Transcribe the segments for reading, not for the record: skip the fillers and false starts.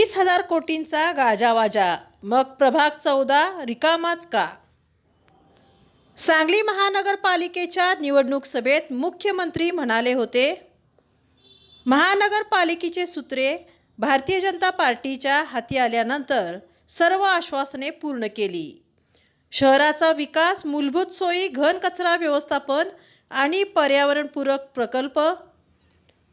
30,000 कोटींचा गाजावाजा, मग प्रभाग 14 रिकामाच का? सांगली महानगरपालिकेच्या निवडणूक सभेत मुख्यमंत्री म्हणाले होते, महानगरपालिकेची सूत्रे भारतीय जनता पार्टीच्या हाती आल्यानंतर सर्व आश्वासने पूर्ण केली. शहराचा विकास, मूलभूत सोयी, घन कचरा व्यवस्थापन आणि पर्यावरणपूरक प्रकल्प.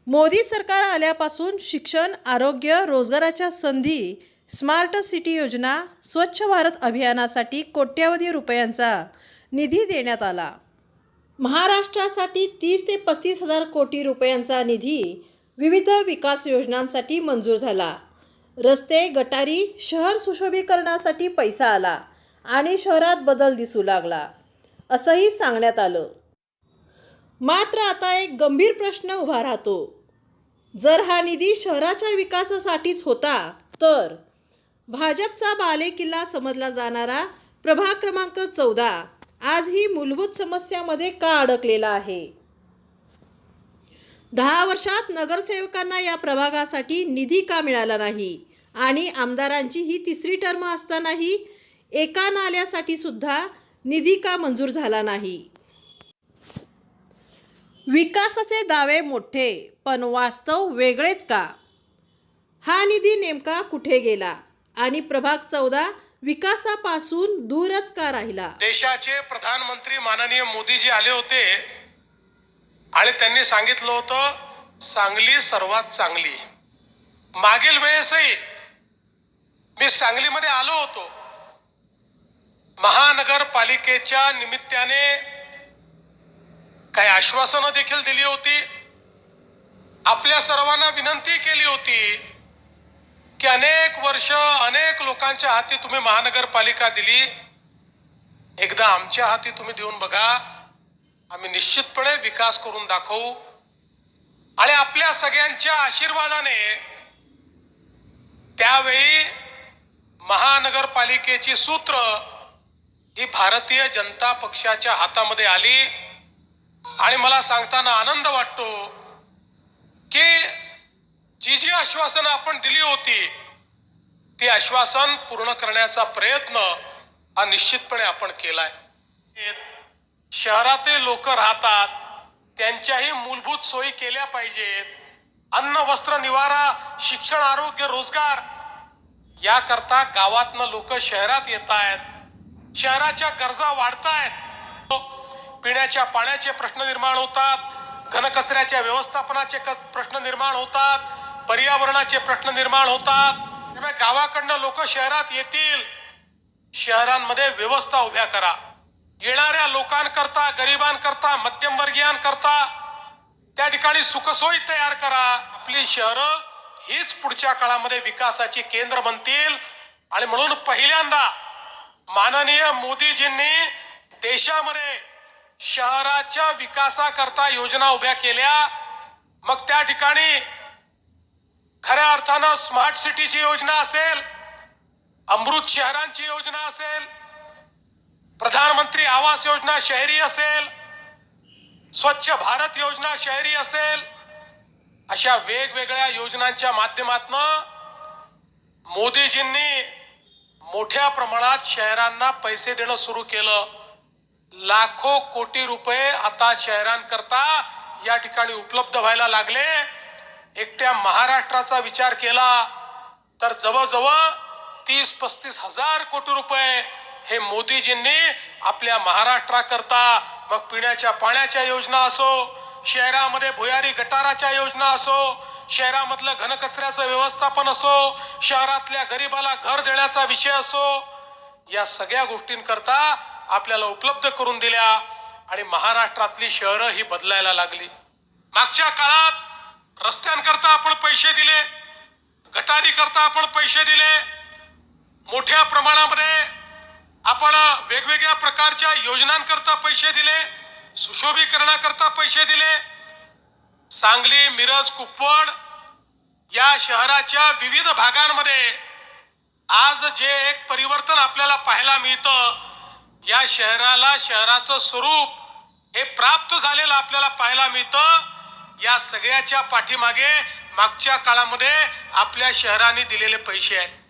मोदी सरकार आल्यापासून शिक्षण, आरोग्य, रोजगाराच्या संधी, स्मार्ट सिटी योजना, स्वच्छ भारत अभियानासाठी कोट्यवधी रुपयांचा निधी देण्यात आला. महाराष्ट्रासाठी 30 ते 35,000 कोटी रुपयांचा निधी विविध विकास योजनांसाठी मंजूर झाला. रस्ते, गटारी, शहर सुशोभीकरणासाठी पैसा आला आणि शहरात बदल दिसू लागला, असंही सांगण्यात आलं. मात्र आता एक गंभीर प्रश्न उभा राहतो. जर हा निधी शहराच्या विकासासाठीच होता, तर भाजपचा बालेकिल्ला समजला जाणारा प्रभाग क्रमांक 14 आजही मूलभूत समस्यामध्ये का अडकलेला आहे? 10 वर्षात नगरसेवकांना या प्रभागासाठी निधी का मिळाला नाही? आणि आमदारांची ही तिसरी टर्म असतानाही एका नाल्यासाठी सुद्धा निधी का मंजूर झाला नाही? विकासाचे दावे मोठे, पण वास्तव वेगळेच का? हा निधी नेमका कुठे गेला आणि प्रभाग 14 विकासापासून दूरच का राहिला? देशाचे प्रधानमंत्री माननीय मोदीजी आले होते आणि त्यांनी सांगितलं होतं, सांगली सर्वात चांगली. मागील वेळेसही मी सांगलीमध्ये आलो होतो. महानगरपालिकेच्या निमित्ताने काही आश्वासनं देखील दिली होती. आपल्या सर्वांना विनंती केली होती की अनेक वर्ष अनेक लोकांच्या हाती तुम्ही महानगरपालिका दिली, एकदा आमच्या हाती तुम्ही देऊन बघा, आम्ही निश्चितपणे विकास करून दाखवू. आणि आपल्या सगळ्यांच्या आशीर्वादाने त्यावेळी महानगरपालिकेची सूत्र ही भारतीय जनता पक्षाच्या हातामध्ये आली. आणि मला सांगताना आनंद वाटतो की जी जी आश्वासनं आपण दिली होती ती आश्वासन पूर्ण करण्याचा प्रयत्न हा निश्चितपणे आपण केलाय. शहरातील लोक राहतात, त्यांच्याही मूलभूत सोयी केल्या पाहिजेत. अन्न, वस्त्र, निवारा, शिक्षण, आरोग्य, रोजगार याकरता गावातनं लोक शहरात येत आहेत. शहराच्या गरजा वाढतायत. पिण्याच्या पाण्याचे प्रश्न निर्माण होतात, घनकचऱ्याच्या व्यवस्थापनाचे प्रश्न निर्माण होतात, पर्यावरणाचे प्रश्न निर्माण होतात. त्यामुळे गावाकडनं लोक शहरात येतील. शहरांमध्ये व्यवस्था उभ्या करा. येणाऱ्या लोकांकरता, गरिबांकरता, मध्यमवर्गीयांकरता त्या ठिकाणी सुखसोयी तयार करा. आपली शहरं हीच पुढच्या काळामध्ये विकासाची केंद्र बनतील. आणि म्हणून पहिल्यांदा माननीय मोदीजींनी देशामध्ये शहराच्या विकासाकरता योजना उभ्या केल्या. मग त्या ठिकाणी खऱ्या अर्थानं स्मार्ट सिटीची योजना असेल, अमृत शहरांची योजना असेल, प्रधानमंत्री आवास योजना शहरी असेल, स्वच्छ भारत योजना शहरी असेल, अशा वेगवेगळ्या योजनांच्या माध्यमातून मोदीजींनी मोठ्या प्रमाणात शहरांना पैसे देणं सुरू केलं. लाखो कोटी रुपये आता शहरांकरता या ठिकाणी उपलब्ध व्हायला लागले. एकट्या महाराष्ट्राचा विचार केला तर जवळजवळ 30-35 हजार कोटी रुपये हे मोदीजींनी आपल्या महाराष्ट्राकरता, मग पिण्याच्या पाण्याच्या योजना असो, शहरामध्ये भुयारी गटाराच्या योजना असो, शहरामधलं घनकचऱ्याचं व्यवस्थापन असो, शहरातल्या गरिबाला घर देण्याचा विषय असो, या सगळ्या गोष्टींकरता आपल्याला उपलब्ध करून दिल्या. आणि महाराष्ट्रातली शहरं ही बदलायला लागली. मागच्या काळात रस्त्यांकरता आपण पैसे दिले, गटारीकरता आपण पैसे दिले, मोठ्या प्रमाणामध्ये आपण वेगवेगळ्या प्रकारच्या योजनांकरता पैसे दिले, सुशोभीकरणाकरता पैसे दिले. सांगली, मिरज, कुपवाड या शहराच्या विविध भागांमध्ये आज जे एक परिवर्तन आपल्याला पाहायला मिळतं, या शहराला शहराचं स्वरूप हे प्राप्त झालेलं आपल्याला पाहायला मिळतं. या सगळ्याच्या पाठीमागे मागच्या काळामध्ये आपल्या शहराने दिलेले पैसे आहेत.